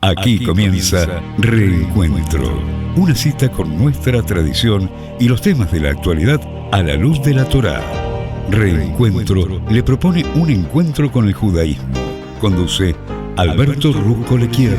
Aquí comienza Reencuentro, una cita con nuestra tradición y los temas de la actualidad a la luz de la Torá. Reencuentro le propone un encuentro con el judaísmo. Conduce Alberto Rusco Lequier.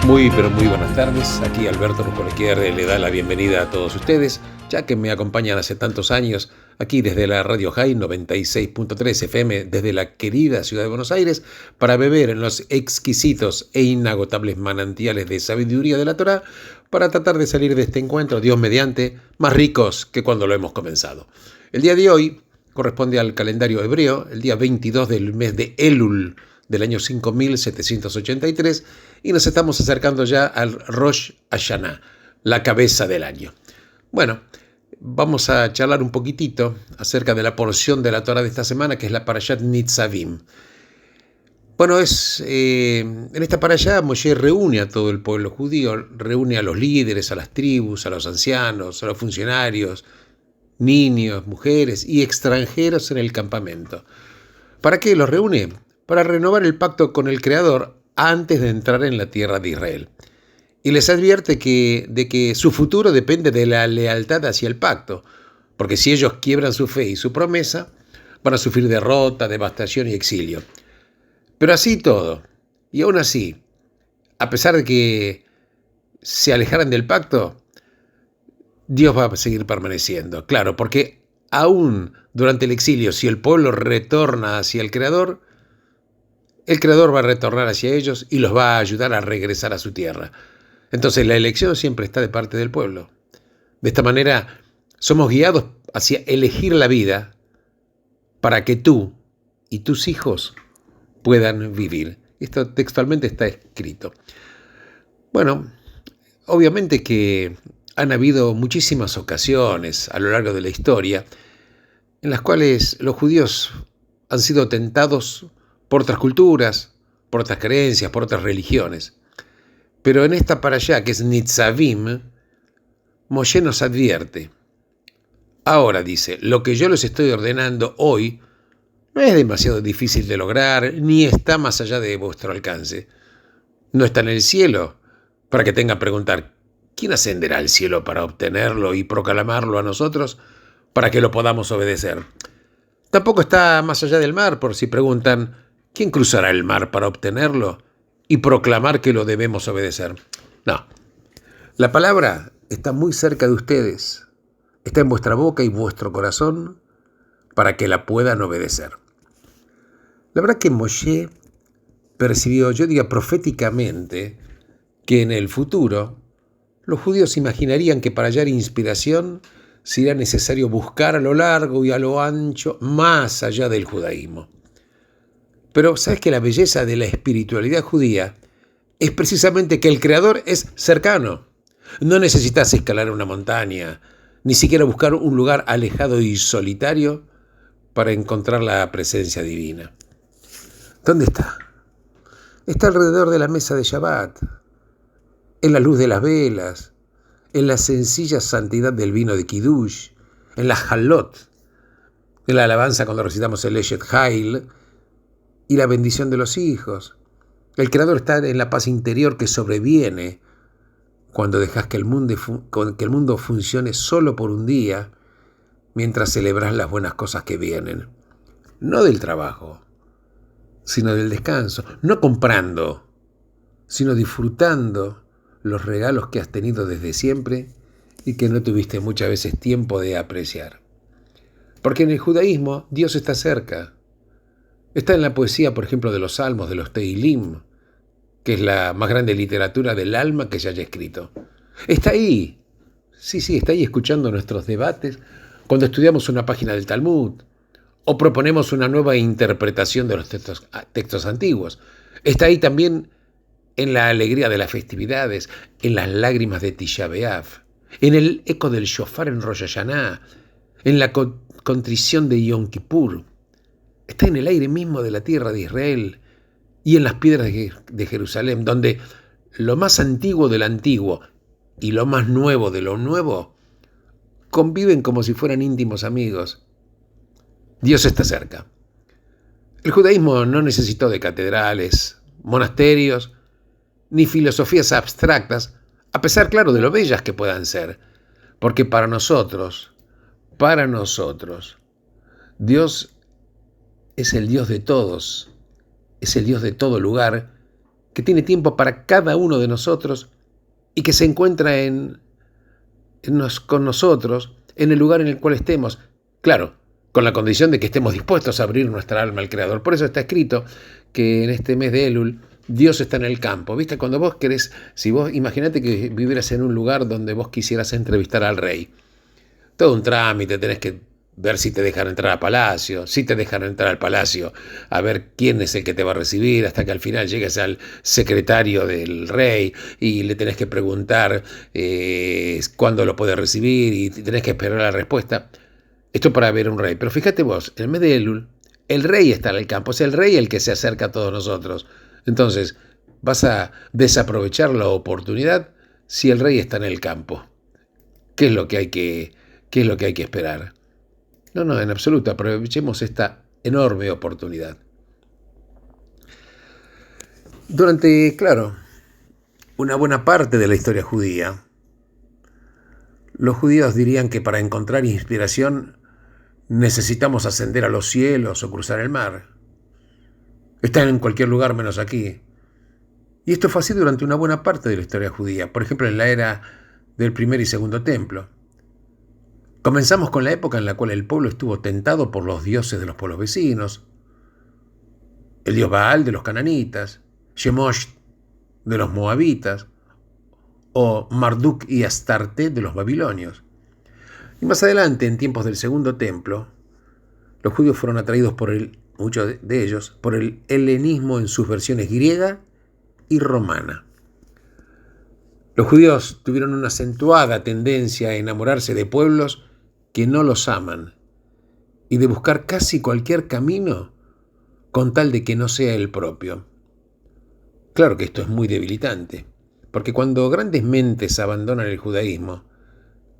Muy buenas tardes. Aquí Alberto Rusco Lequier le da la bienvenida a todos ustedes, ya que me acompañan hace tantos años aquí desde la Radio High 96.3 FM, desde la querida ciudad de Buenos Aires, para beber en los exquisitos e inagotables manantiales de sabiduría de la Torá, para tratar de salir de este encuentro, Dios mediante, más ricos que cuando lo hemos comenzado. El día de hoy corresponde al calendario hebreo, el día 22 del mes de Elul, del año 5783, y nos estamos acercando ya al Rosh Hashanah, la cabeza del año. Bueno, vamos a charlar un poquitito acerca de la porción de la Torah de esta semana, que es la Parashat Nitzavim. Bueno, en esta parashá Moshe reúne a todo el pueblo judío, reúne a los líderes, a las tribus, a los ancianos, a los funcionarios, niños, mujeres y extranjeros en el campamento. ¿Para qué los reúne? Para renovar el pacto con el Creador antes de entrar en la tierra de Israel. Y les advierte de que su futuro depende de la lealtad hacia el pacto, porque si ellos quiebran su fe y su promesa, van a sufrir derrota, devastación y exilio. Pero así todo, y aún así, a pesar de que se alejaran del pacto, Dios va a seguir permaneciendo. Claro, porque aún durante el exilio, si el pueblo retorna hacia el Creador va a retornar hacia ellos y los va a ayudar a regresar a su tierra. Entonces la elección siempre está de parte del pueblo. De esta manera somos guiados hacia elegir la vida para que tú y tus hijos puedan vivir. Esto textualmente está escrito. Bueno, obviamente que han habido muchísimas ocasiones a lo largo de la historia en las cuales los judíos han sido tentados por otras culturas, por otras creencias, por otras religiones. Pero en esta parashá, que es Nitzavim, Moshe nos advierte. Ahora dice, lo que yo les estoy ordenando hoy no es demasiado difícil de lograr, ni está más allá de vuestro alcance. No está en el cielo, para que tengan que preguntar, ¿quién ascenderá al cielo para obtenerlo y proclamarlo a nosotros, para que lo podamos obedecer? Tampoco está más allá del mar, por si preguntan, ¿quién cruzará el mar para obtenerlo y proclamar que lo debemos obedecer? No. La palabra está muy cerca de ustedes. Está en vuestra boca y vuestro corazón para que la puedan obedecer. La verdad que Moshe percibió, yo diría proféticamente, que en el futuro los judíos imaginarían que para hallar inspiración sería necesario buscar a lo largo y a lo ancho más allá del judaísmo. Pero ¿sabes que la belleza de la espiritualidad judía es precisamente que el Creador es cercano? No necesitas escalar una montaña, ni siquiera buscar un lugar alejado y solitario para encontrar la presencia divina. ¿Dónde está? Está alrededor de la mesa de Shabbat, en la luz de las velas, en la sencilla santidad del vino de Kiddush, en la Halot, en la alabanza cuando recitamos el Eshet Hail, y la bendición de los hijos. El Creador está en la paz interior que sobreviene cuando dejas que el mundo funcione solo por un día mientras celebras las buenas cosas que vienen. No del trabajo, sino del descanso. No comprando, sino disfrutando los regalos que has tenido desde siempre y que no tuviste muchas veces tiempo de apreciar. Porque en el judaísmo Dios está cerca. Está en la poesía, por ejemplo, de los Salmos, de los Teilim, que es la más grande literatura del alma que se haya escrito. Está ahí. Sí, está ahí escuchando nuestros debates cuando estudiamos una página del Talmud o proponemos una nueva interpretación de los textos antiguos. Está ahí también en la alegría de las festividades, en las lágrimas de Tisha B'Av, en el eco del shofar en Rosh Hashanah, en la contrición de Yom Kippur. Está en el aire mismo de la tierra de Israel y en las piedras de Jerusalén, donde lo más antiguo del antiguo y lo más nuevo de lo nuevo conviven como si fueran íntimos amigos. Dios está cerca. El judaísmo no necesitó de catedrales, monasterios, ni filosofías abstractas, a pesar, claro, de lo bellas que puedan ser, porque para nosotros, Dios es el Dios de todos, es el Dios de todo lugar, que tiene tiempo para cada uno de nosotros y que se encuentra con nosotros en el lugar en el cual estemos. Claro, con la condición de que estemos dispuestos a abrir nuestra alma al Creador. Por eso está escrito que en este mes de Elul Dios está en el campo. ¿Viste? Cuando vos querés, imagínate que vivieras en un lugar donde vos quisieras entrevistar al rey. Todo un trámite, tenés que ver si te dejan entrar al palacio, si te dejan entrar al palacio, a ver quién es el que te va a recibir, hasta que al final llegues al secretario del rey y le tenés que preguntar cuándo lo puede recibir y tenés que esperar la respuesta. Esto para ver a un rey. Pero fíjate vos, en el mes de Elul, el rey está en el campo, es el rey el que se acerca a todos nosotros. Entonces, ¿vas a desaprovechar la oportunidad si el rey está en el campo? ¿Qué es lo que hay que esperar? No, en absoluto, aprovechemos esta enorme oportunidad. Durante, claro, una buena parte de la historia judía, los judíos dirían que para encontrar inspiración necesitamos ascender a los cielos o cruzar el mar. Están en cualquier lugar menos aquí. Y esto fue así durante una buena parte de la historia judía, por ejemplo en la era del primer y segundo templo. Comenzamos con la época en la cual el pueblo estuvo tentado por los dioses de los pueblos vecinos, el dios Baal de los cananitas, Shemosh de los moabitas, o Marduk y Astarte de los babilonios. Y más adelante, en tiempos del segundo templo, los judíos fueron atraídos muchos de ellos, por el helenismo en sus versiones griega y romana. Los judíos tuvieron una acentuada tendencia a enamorarse de pueblos que no los aman y de buscar casi cualquier camino con tal de que no sea el propio. Claro que esto es muy debilitante, porque cuando grandes mentes abandonan el judaísmo,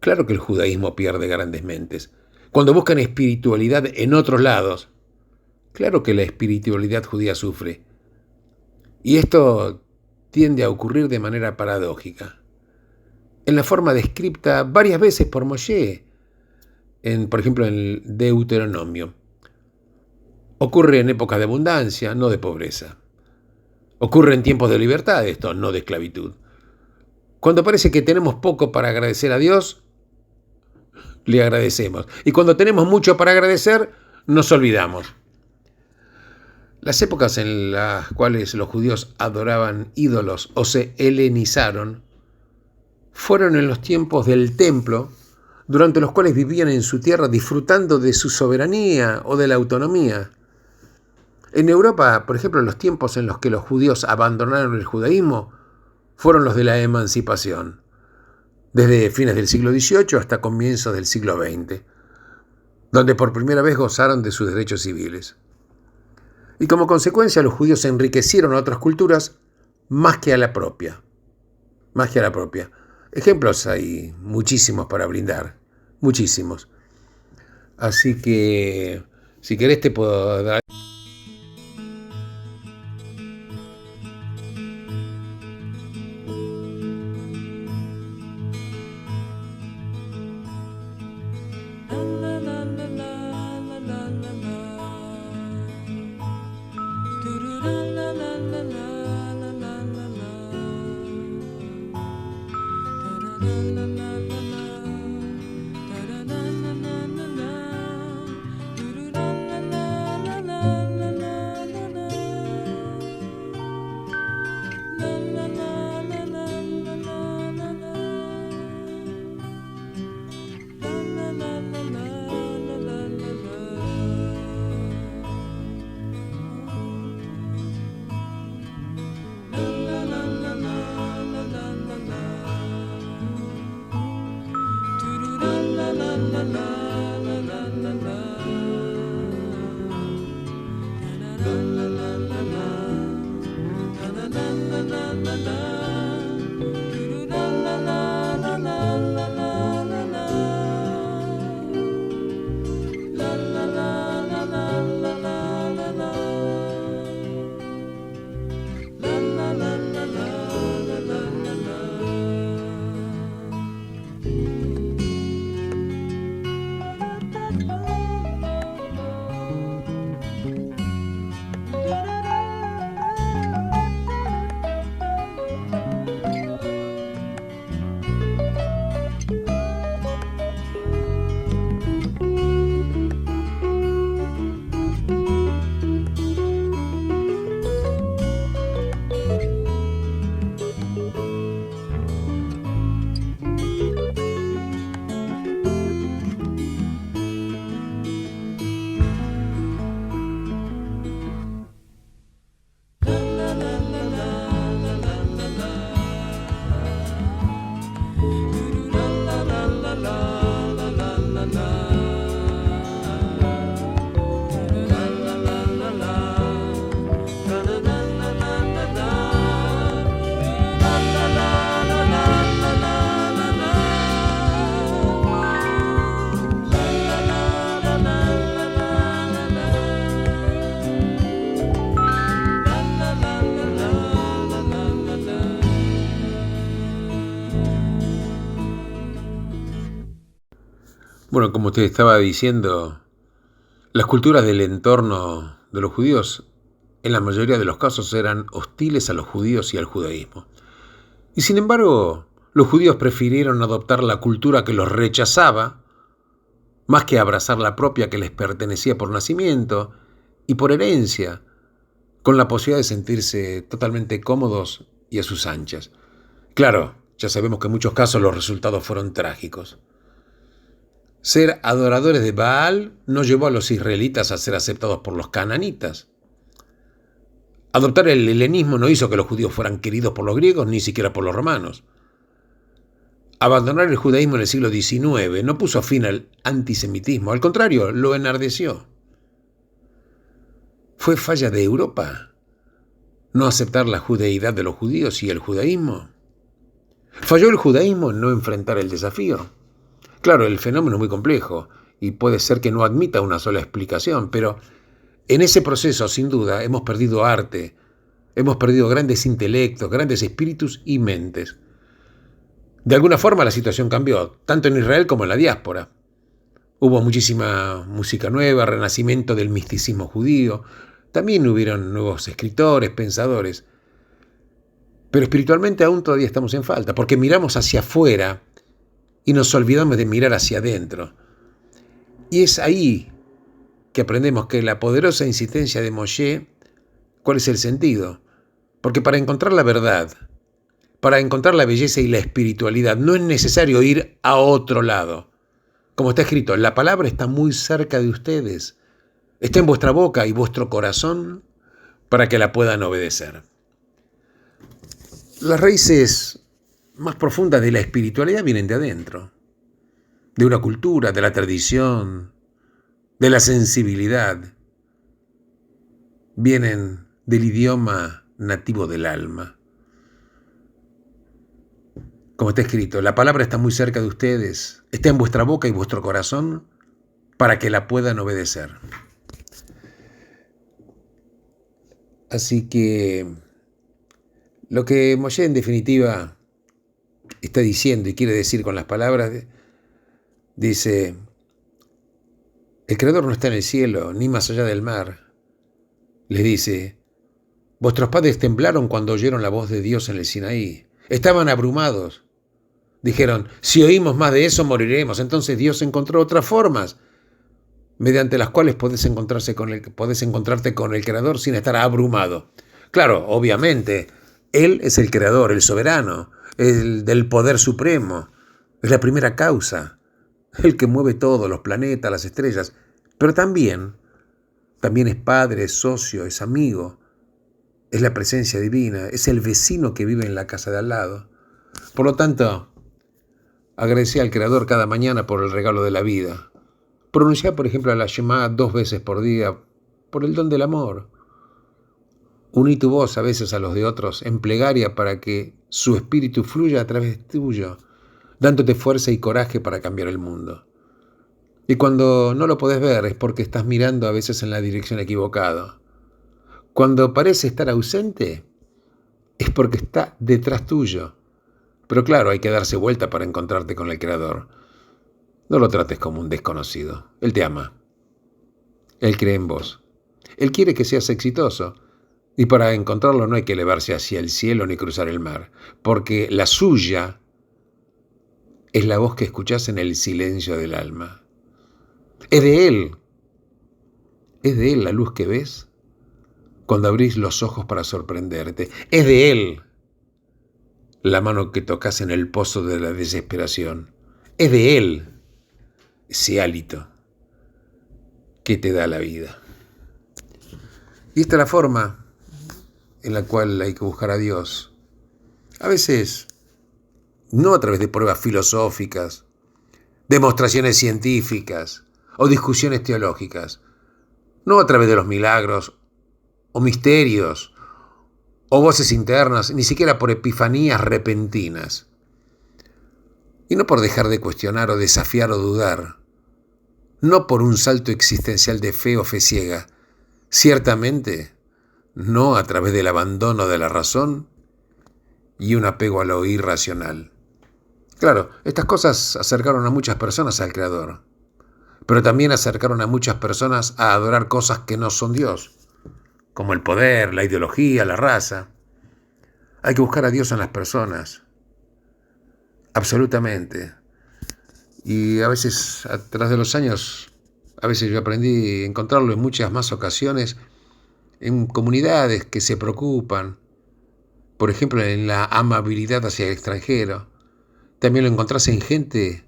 claro que el judaísmo pierde grandes mentes. Cuando buscan espiritualidad en otros lados, claro que la espiritualidad judía sufre. Y esto tiende a ocurrir de manera paradójica, en la forma descrita varias veces por Moshe, por ejemplo en el Deuteronomio. Ocurre en épocas de abundancia, no de pobreza. Ocurre en tiempos de libertad, esto, no de esclavitud. Cuando parece que tenemos poco para agradecer a Dios, le agradecemos. Y cuando tenemos mucho para agradecer, nos olvidamos. Las épocas en las cuales los judíos adoraban ídolos o se helenizaron fueron en los tiempos del templo, durante los cuales vivían en su tierra disfrutando de su soberanía o de la autonomía. En Europa, por ejemplo, los tiempos en los que los judíos abandonaron el judaísmo fueron los de la emancipación, desde fines del siglo XVIII hasta comienzos del siglo XX, donde por primera vez gozaron de sus derechos civiles. Y como consecuencia los judíos enriquecieron a otras culturas más que a la propia. Ejemplos hay muchísimos para brindar, muchísimos. Así que, si querés te puedo dar... Bueno, como te estaba diciendo, las culturas del entorno de los judíos en la mayoría de los casos eran hostiles a los judíos y al judaísmo. Y sin embargo, los judíos prefirieron adoptar la cultura que los rechazaba, más que abrazar la propia que les pertenecía por nacimiento y por herencia, con la posibilidad de sentirse totalmente cómodos y a sus anchas. Claro, ya sabemos que en muchos casos los resultados fueron trágicos. Ser adoradores de Baal no llevó a los israelitas a ser aceptados por los cananitas. Adoptar el helenismo no hizo que los judíos fueran queridos por los griegos, ni siquiera por los romanos. Abandonar el judaísmo en el siglo XIX no puso fin al antisemitismo, al contrario, lo enardeció. ¿Fue falla de Europa no aceptar la judeidad de los judíos y el judaísmo? ¿Falló el judaísmo en no enfrentar el desafío? Claro, el fenómeno es muy complejo y puede ser que no admita una sola explicación, pero en ese proceso, sin duda, hemos perdido arte, hemos perdido grandes intelectos, grandes espíritus y mentes. De alguna forma la situación cambió, tanto en Israel como en la diáspora. Hubo muchísima música nueva, renacimiento del misticismo judío, también hubieron nuevos escritores, pensadores. Pero espiritualmente aún todavía estamos en falta, porque miramos hacia afuera y nos olvidamos de mirar hacia adentro. Y es ahí que aprendemos que la poderosa insistencia de Moshe, ¿cuál es el sentido? Porque para encontrar la verdad, para encontrar la belleza y la espiritualidad, no es necesario ir a otro lado. Como está escrito, la palabra está muy cerca de ustedes, está en vuestra boca y vuestro corazón para que la puedan obedecer. Las raíces más profundas de la espiritualidad vienen de adentro, de una cultura, de la tradición, de la sensibilidad. Vienen del idioma nativo del alma. Como está escrito, la palabra está muy cerca de ustedes, está en vuestra boca y vuestro corazón para que la puedan obedecer. Así que lo que Moshe en definitiva está diciendo y quiere decir con las palabras, dice, el Creador no está en el cielo ni más allá del mar. Les dice, vuestros padres temblaron cuando oyeron la voz de Dios en el Sinaí. Estaban abrumados. Dijeron, si oímos más de eso moriremos. Entonces Dios encontró otras formas mediante las cuales podés encontrarte con el Creador sin estar abrumado. Claro, obviamente, Él es el Creador, el soberano, el del poder supremo, es la primera causa, el que mueve todo, los planetas, las estrellas, pero también es Padre, es socio, es amigo, es la presencia divina, es el vecino que vive en la casa de al lado. Por lo tanto, agradecé al Creador cada mañana por el regalo de la vida. Pronunciá, por ejemplo, la Shema 2 veces por día, por el don del amor. Uní tu voz a veces a los de otros en plegaria para que su espíritu fluya a través tuyo, dándote fuerza y coraje para cambiar el mundo. Y cuando no lo podés ver es porque estás mirando a veces en la dirección equivocada. Cuando parece estar ausente es porque está detrás tuyo. Pero claro, hay que darse vuelta para encontrarte con el Creador. No lo trates como un desconocido. Él te ama. Él cree en vos. Él quiere que seas exitoso. Y para encontrarlo no hay que elevarse hacia el cielo ni cruzar el mar, porque la suya es la voz que escuchás en el silencio del alma. Es de Él la luz que ves cuando abrís los ojos para sorprenderte. Es de Él la mano que tocas en el pozo de la desesperación. Es de Él ese hálito que te da la vida. Y esta es la forma en la cual hay que buscar a Dios. A veces, no a través de pruebas filosóficas, demostraciones científicas o discusiones teológicas, no a través de los milagros o misterios o voces internas, ni siquiera por epifanías repentinas. Y no por dejar de cuestionar o desafiar o dudar, no por un salto existencial de fe o fe ciega, ciertamente no a través del abandono de la razón y un apego a lo irracional. Claro, estas cosas acercaron a muchas personas al Creador. pero también acercaron a muchas personas a adorar cosas que no son Dios, como el poder, la ideología, la raza. Hay que buscar a Dios en las personas, absolutamente. Y a veces, a través de los años, a veces yo aprendí a encontrarlo en muchas más ocasiones, en comunidades que se preocupan, por ejemplo, en la amabilidad hacia el extranjero. También lo encontrás en gente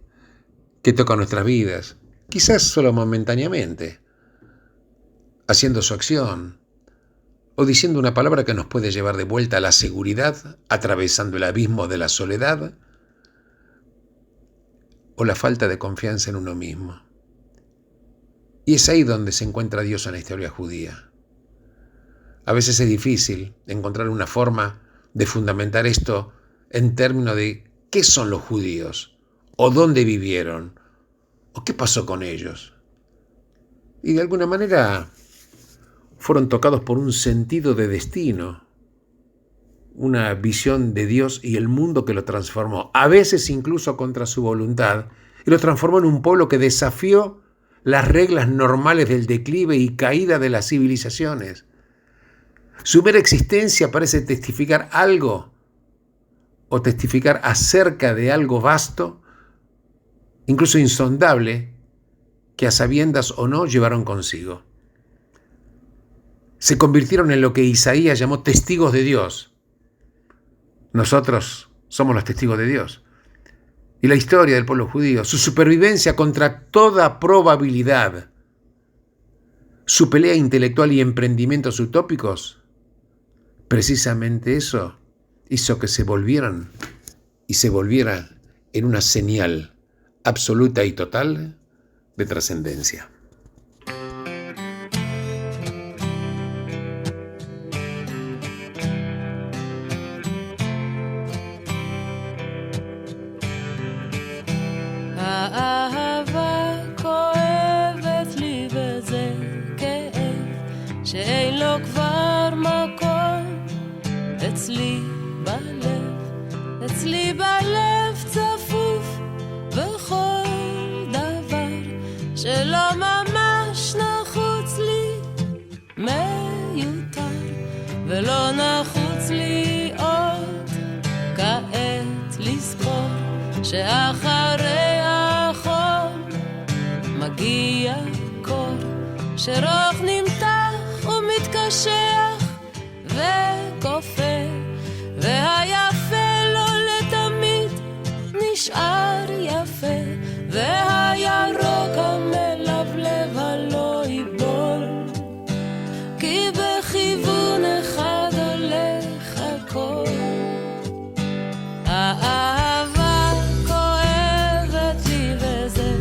que toca nuestras vidas, quizás solo momentáneamente, haciendo su acción o diciendo una palabra que nos puede llevar de vuelta a la seguridad, atravesando el abismo de la soledad o la falta de confianza en uno mismo. Y es ahí donde se encuentra Dios en la historia judía. A veces es difícil encontrar una forma de fundamentar esto en términos de qué son los judíos, o dónde vivieron, o qué pasó con ellos. Y de alguna manera fueron tocados por un sentido de destino, una visión de Dios y el mundo que lo transformó, a veces incluso contra su voluntad, y lo transformó en un pueblo que desafió las reglas normales del declive y caída de las civilizaciones. Su mera existencia parece testificar algo, o testificar acerca de algo vasto, incluso insondable, que a sabiendas o no llevaron consigo. Se convirtieron en lo que Isaías llamó testigos de Dios. Nosotros somos los testigos de Dios. Y la historia del pueblo judío, su supervivencia contra toda probabilidad, su pelea intelectual y emprendimientos utópicos, precisamente eso hizo que se volviera en una señal absoluta y total de trascendencia. האהבה כואבת לי וזה כאב שאין לו כבר מקום אצלי בלב צפוף בכל דבר שלא ממש נחוץ לי מיותר ולא נחוץ לי עוד כעת לזכור שאחרי החום מגיע קור שרוך נמתח ומתקשח וכופה והיפה לא לתמיד נשאר יפה והירוק המלבלב הלא ייבול כי בכיוון אחד הולך הכל האהבה כואבת לי וזה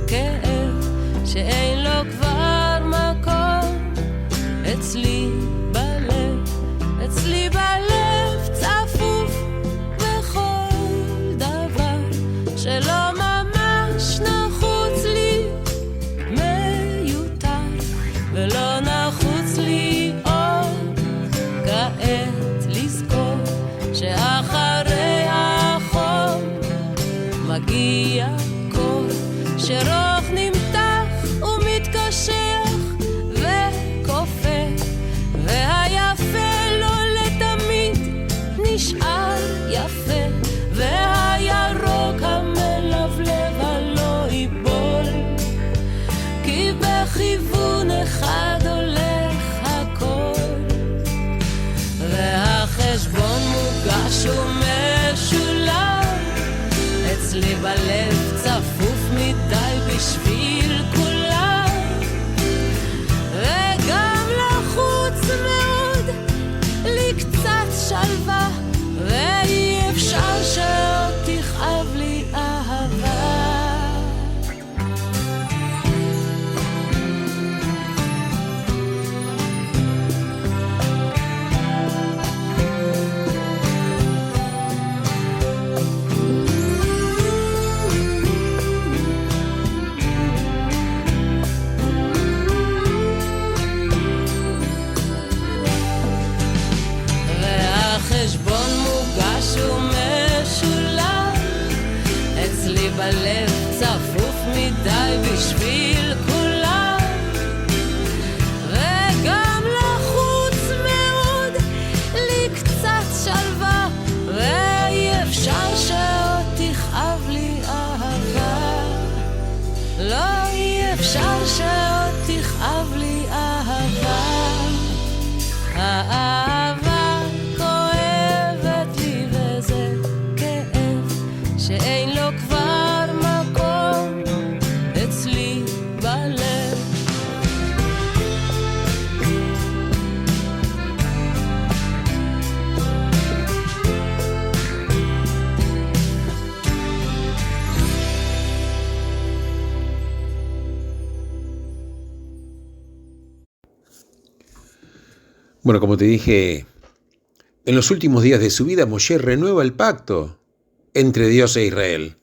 כאב שאין לו כבר מקום אצלי בלב צפוף בכל דבר שלא ממש נחוץ לי מיותר ולא נחוץ לי עוד כעת לזכור שאחרי החום מגיע קור שרוך נמתח ומתקשח וכופה והיפה לא לתמיד נשאר יפה והירוק המלבלב הלא ייבול כי בכיוון אחד הולך הכל והחשבון מוגש ומשולם אצלי בלב צפוף מדי אפשר שעוד תכאב לי אהבה, האהבה כואבת לי וזה כאב שאין לו כבר מקום אצלי בלב. Bueno, como te dije, en los últimos días de su vida, Moshe renueva el pacto entre Dios e Israel.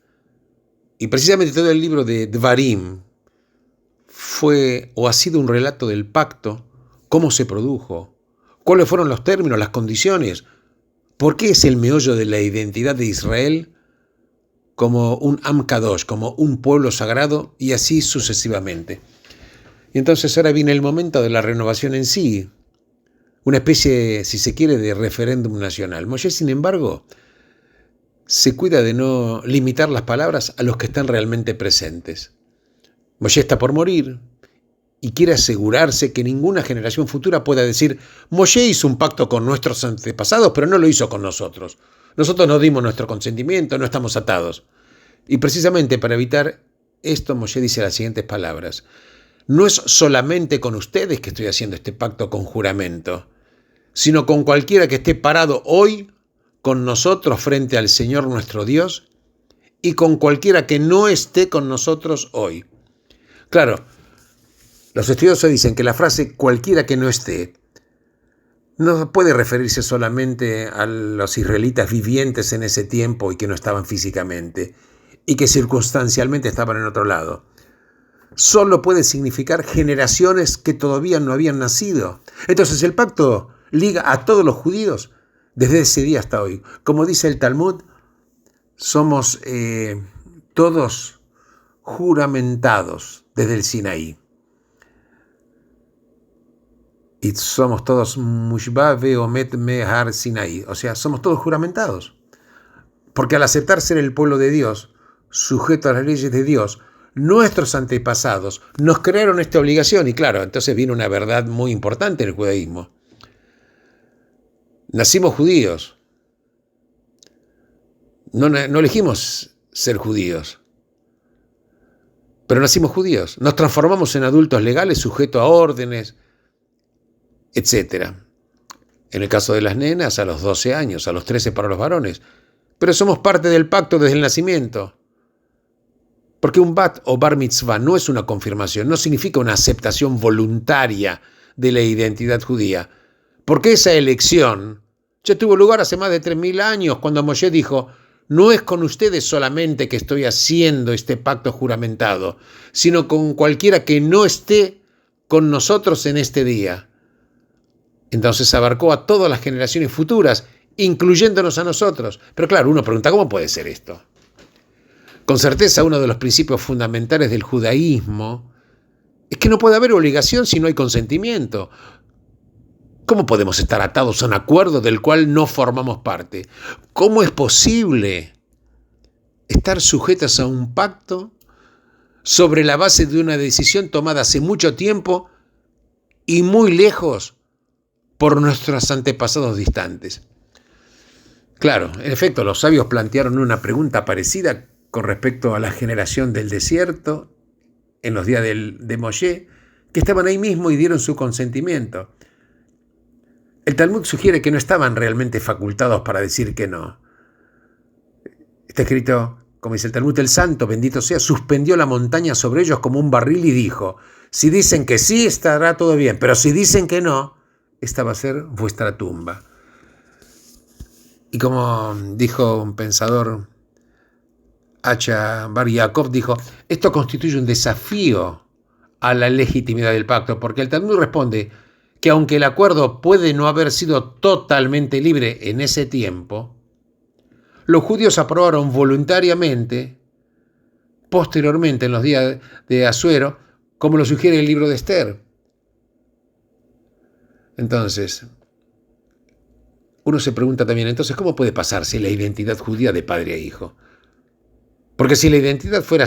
Y precisamente todo el libro de Dvarim fue o ha sido un relato del pacto, cómo se produjo, cuáles fueron los términos, las condiciones, por qué es el meollo de la identidad de Israel como un Am Kadosh, como un pueblo sagrado, y así sucesivamente. Y entonces ahora viene el momento de la renovación en sí, una especie, si se quiere, de referéndum nacional. Moshe, sin embargo, se cuida de no limitar las palabras a los que están realmente presentes. Moshe está por morir y quiere asegurarse que ninguna generación futura pueda decir: Moshe hizo un pacto con nuestros antepasados, pero no lo hizo con nosotros. Nosotros no dimos nuestro consentimiento, no estamos atados. Y precisamente para evitar esto, Moshe dice las siguientes palabras: no es solamente con ustedes que estoy haciendo este pacto con juramento, sino con cualquiera que esté parado hoy con nosotros frente al Señor nuestro Dios y con cualquiera que no esté con nosotros hoy. Claro, los estudiosos dicen que la frase cualquiera que no esté no puede referirse solamente a los israelitas vivientes en ese tiempo y que no estaban físicamente y que circunstancialmente estaban en otro lado. Solo puede significar generaciones que todavía no habían nacido. Entonces el pacto liga a todos los judíos desde ese día hasta hoy. Como dice el Talmud, somos todos juramentados desde el Sinaí. Y somos todos Mushba Veomet Mehar Sinaí. O sea, somos todos juramentados. Porque al aceptar ser el pueblo de Dios, sujeto a las leyes de Dios, nuestros antepasados nos crearon esta obligación. Y claro, entonces viene una verdad muy importante en el judaísmo. Nacimos judíos. No elegimos ser judíos. Pero nacimos judíos. Nos transformamos en adultos legales sujetos a órdenes, etc. En el caso de las nenas, a los 12 años, a los 13 para los varones. Pero somos parte del pacto desde el nacimiento. Porque un bat o bar mitzvah no es una confirmación, no significa una aceptación voluntaria de la identidad judía. Porque esa elección ya tuvo lugar hace más de 3.000 años, cuando Moshe dijo: no es con ustedes solamente que estoy haciendo este pacto juramentado, sino con cualquiera que no esté con nosotros en este día. Entonces abarcó a todas las generaciones futuras, incluyéndonos a nosotros. Pero claro, uno pregunta, ¿cómo puede ser esto? Con certeza, uno de los principios fundamentales del judaísmo es que no puede haber obligación si no hay consentimiento. ¿Cómo podemos estar atados a un acuerdo del cual no formamos parte? ¿Cómo es posible estar sujetas a un pacto sobre la base de una decisión tomada hace mucho tiempo y muy lejos por nuestros antepasados distantes? Claro, en efecto, los sabios plantearon una pregunta parecida con respecto a la generación del desierto en los días de Moshe, que estaban ahí mismo y dieron su consentimiento. El Talmud sugiere que no estaban realmente facultados para decir que no. Está escrito, como dice el Talmud: el santo, bendito sea, suspendió la montaña sobre ellos como un barril y dijo: si dicen que sí, estará todo bien, pero si dicen que no, esta va a ser vuestra tumba. Y como dijo un pensador, Acha Bar Yaakov, dijo: esto constituye un desafío a la legitimidad del pacto, porque el Talmud responde que aunque el acuerdo puede no haber sido totalmente libre en ese tiempo, los judíos aprobaron voluntariamente, posteriormente en los días de Asuero, como lo sugiere el libro de Esther. Entonces, uno se pregunta también, entonces, ¿cómo puede pasarse la identidad judía de padre a hijo? Porque si la identidad fuera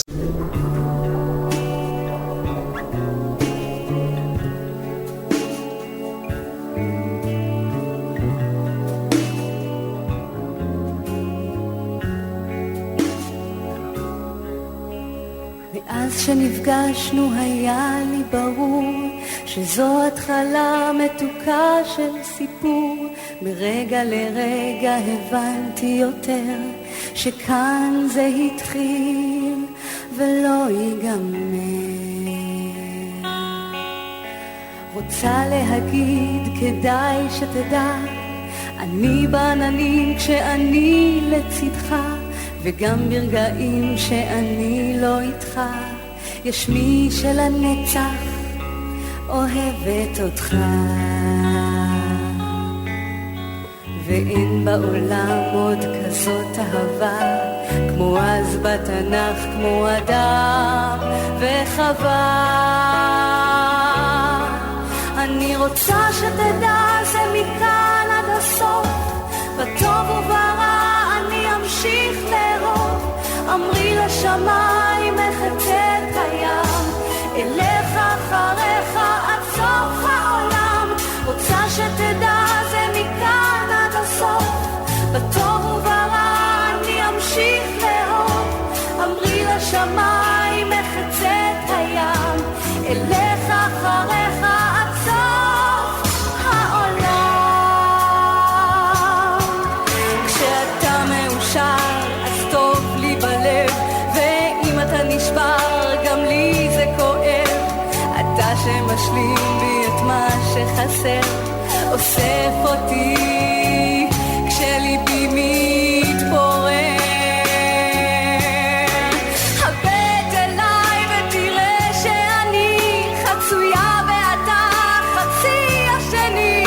מאז שנפגשנו היה לי ברור שזו התחלה מתוקה של סיפור. מרגע לרגע הבנתי יותר שכאן זה התחיל ולא ייגמר. רוצה להגיד כדאי שתדע, אני בעננים כשאני לצדך, וגם ברגעים שאני לא איתך, יש מי שלנצח אוהבת אותך. ואין בעולם עוד כזאת אהבה, כמו אז בתנ"ך, כמו אדם וחווה. אני רוצה שתדע זה מכאן עד הסוף, בטוב וברע אני אמשיך לאהוב. אמרי לשמיים מחצה את הים, אלך אחריך עד סוף העולם. רוצה שתדע זה מכאן עד הסוף, בטוב וברע אני אמשיך לאהוב. אמרי לשמיים מחצה את הים, אלך אחריך עד סוף העולם. כשאתה מאושר אז טוב לי בלב, ואם אתה נשבר גם לי זה כואב. אתה שמשלים בי את מה שחסר, אוסף אותי כשליבי מתפורר. הבט אליי ותראה שאני חצויה ואתה חצי השני.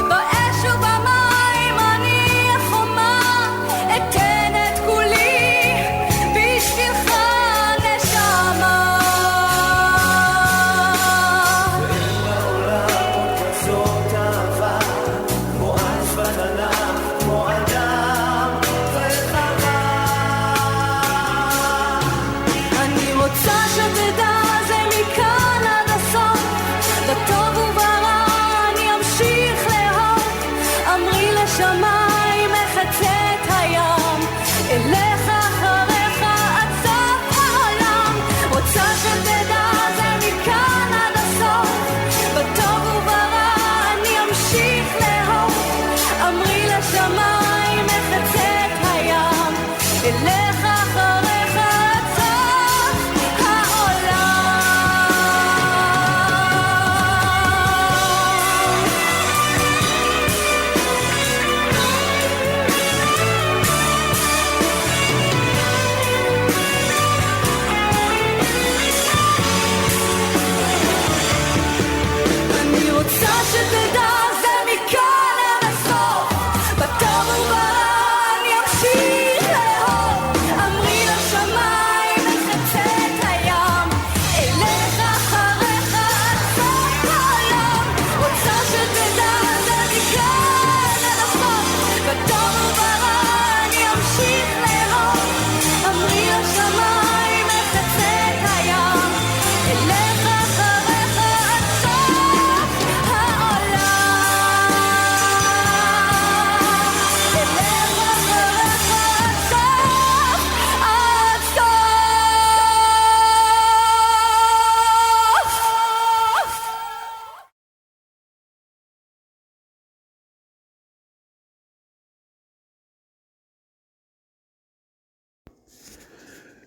באש ובמים אני החומה, אתן את כולי בשבילך נשמה. ואין לעולם עוד כזאת אהבה, כמו אז בתנ"ך, כמו אדם וחווה. אני רוצה שתדע זה מכאן עד הסוף, בטוב וברע אני אמשיך לאהוב. אמרי לשמיים מחצה את הים, אלך אחריך עד סוף העולם. רוצה שתדע זה מכאן עד הסוף, בטוב וברע אני אמשיך לאהוב. אמרי לשמיים מחצה את הים, אלך אחריך עד סוף אני רוצה שתדע זה מכאן עד הסוף, בטוב וברע אני אמשיך לאהוב. אמרי לשמיים מחצה את הים, אלך אחריך עד סוף העולם. רוצה שתדע זה מכאן עד הסוף, בטוב וברע אני אמשיך לאהוב. אמרי לשמיים מחצה את הים, אלך אחריך עד סוף העולם. אלך אחריך עד סוף, עד סוף.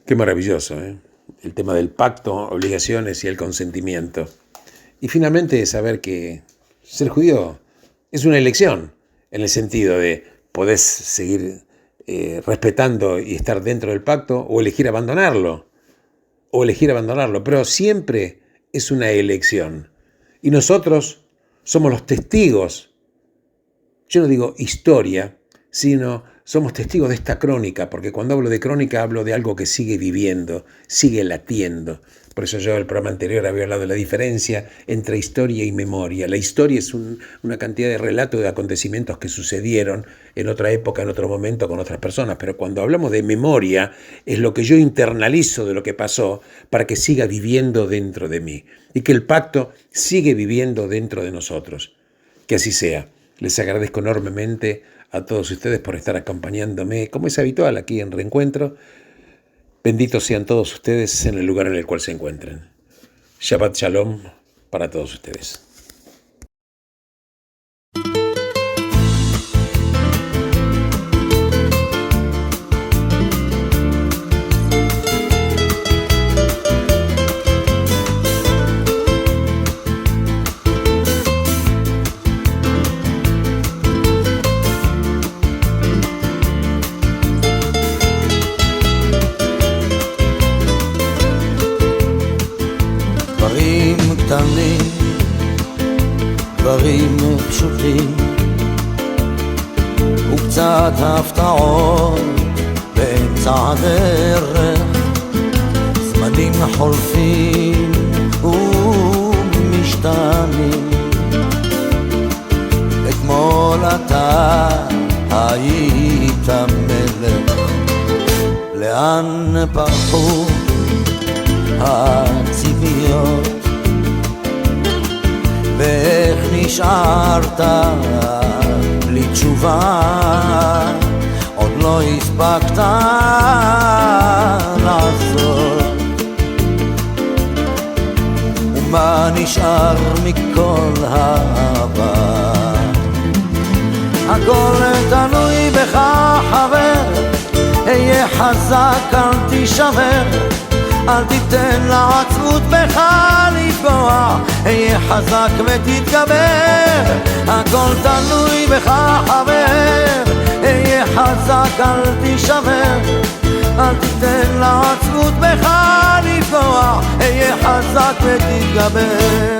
Qué maravilloso, ¿eh? El tema del pacto, obligaciones y el consentimiento. Y finalmente saber que ser judío es una elección, en el sentido de podés seguir respetando y estar dentro del pacto o elegir abandonarlo, pero siempre es una elección. Y nosotros somos los testigos, yo no digo historia, sino somos testigos de esta crónica, porque cuando hablo de crónica hablo de algo que sigue viviendo, sigue latiendo. Por eso yo en el programa anterior había hablado de la diferencia entre historia y memoria. La historia es una cantidad de relatos de acontecimientos que sucedieron en otra época, en otro momento, con otras personas. Pero cuando hablamos de memoria, es lo que yo internalizo de lo que pasó para que siga viviendo dentro de mí. Y que el pacto sigue viviendo dentro de nosotros. Que así sea. Les agradezco enormemente a todos ustedes por estar acompañándome, como es habitual aquí en Reencuentro. Benditos sean todos ustedes en el lugar en el cual se encuentren. Shabbat Shalom para todos ustedes. קטנים, דברים פשוטים וקצת הפתעות באמצע הדרך, זמנים חולפים ומשתנים. אתמול אתה היית מלך, לאן פרחו הציפיות ואיך נשארת בלי תשובה, עוד לא הספקת לעשות. ומה נשאר מכל העבר? הכל תלוי בך חבר, היה חזק אל תישבר, אל תיתן לעצמות בך לפגוע, היה חזק ותתגבר. הכל תלוי בך חבר, היה חזק אל תישבר, אל תיתן לעצמות בך לפגוע, היה חזק ותתגבר.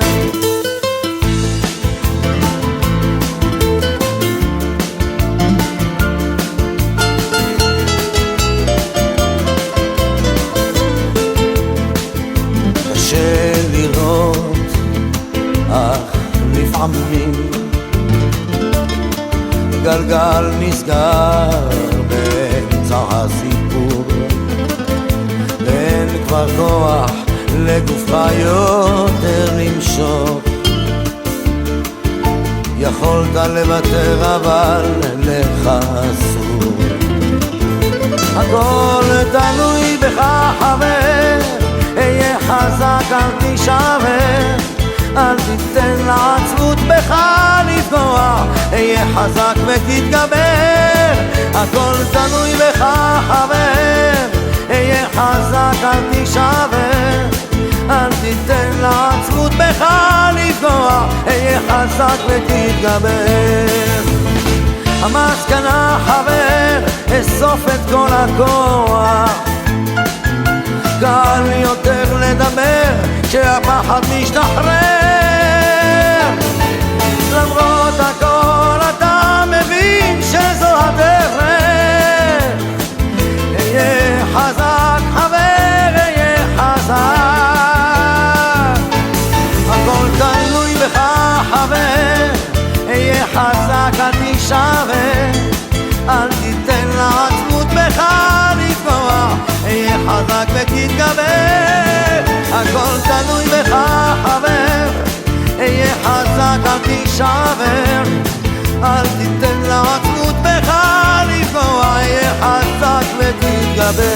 לראות, אך לפעמים גלגל נסגר באמצע הסיפור, ואין כבר כוח לגופך יותר למשוך. יכולת לוותר אבל לך אסור. הכל תלוי בך חבר, היה חזק אל תישבר, אל תיתן לעצמות בך לפגוע, היה חזק ותתגבר. הכל תלוי בך חבר, היה חזק אל תישבר, אל תיתן לעצמות בך לפגוע, היה חזק ותתגבר. המסקנה חבר, אסוף את כל הכוח, קל יותר לדבר כשהפחד משתחרר. למרות הכל אתה מבין שזו הדרך, היה חזק חבר, היה חזק. הכל תלוי בך חבר, היה חזק אל תישבר, אל תיתן לעצמות בך לפגוע, היה חזק ותתגבר. הכל תלוי בך חבר, היה חזק אל תישבר, אל תיתן לעצמות בך לפגוע, היה חזק ותתגבר.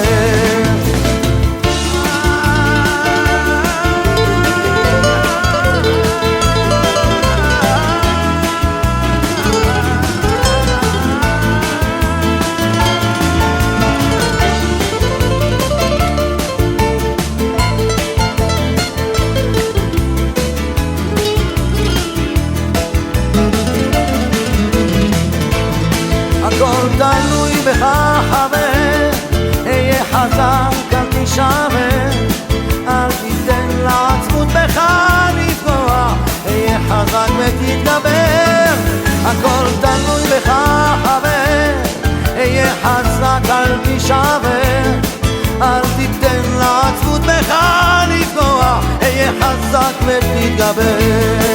הכל תלוי בך חבר, היה חזק אל תישבר, אל תיתן לעצמות בך לפגוע, היה חזק ותתגבר. הכל תלוי בך חבר, היה חזק אל תישבר, אל תיתן לעצמות בך לפגוע, היה חזק ותתגבר.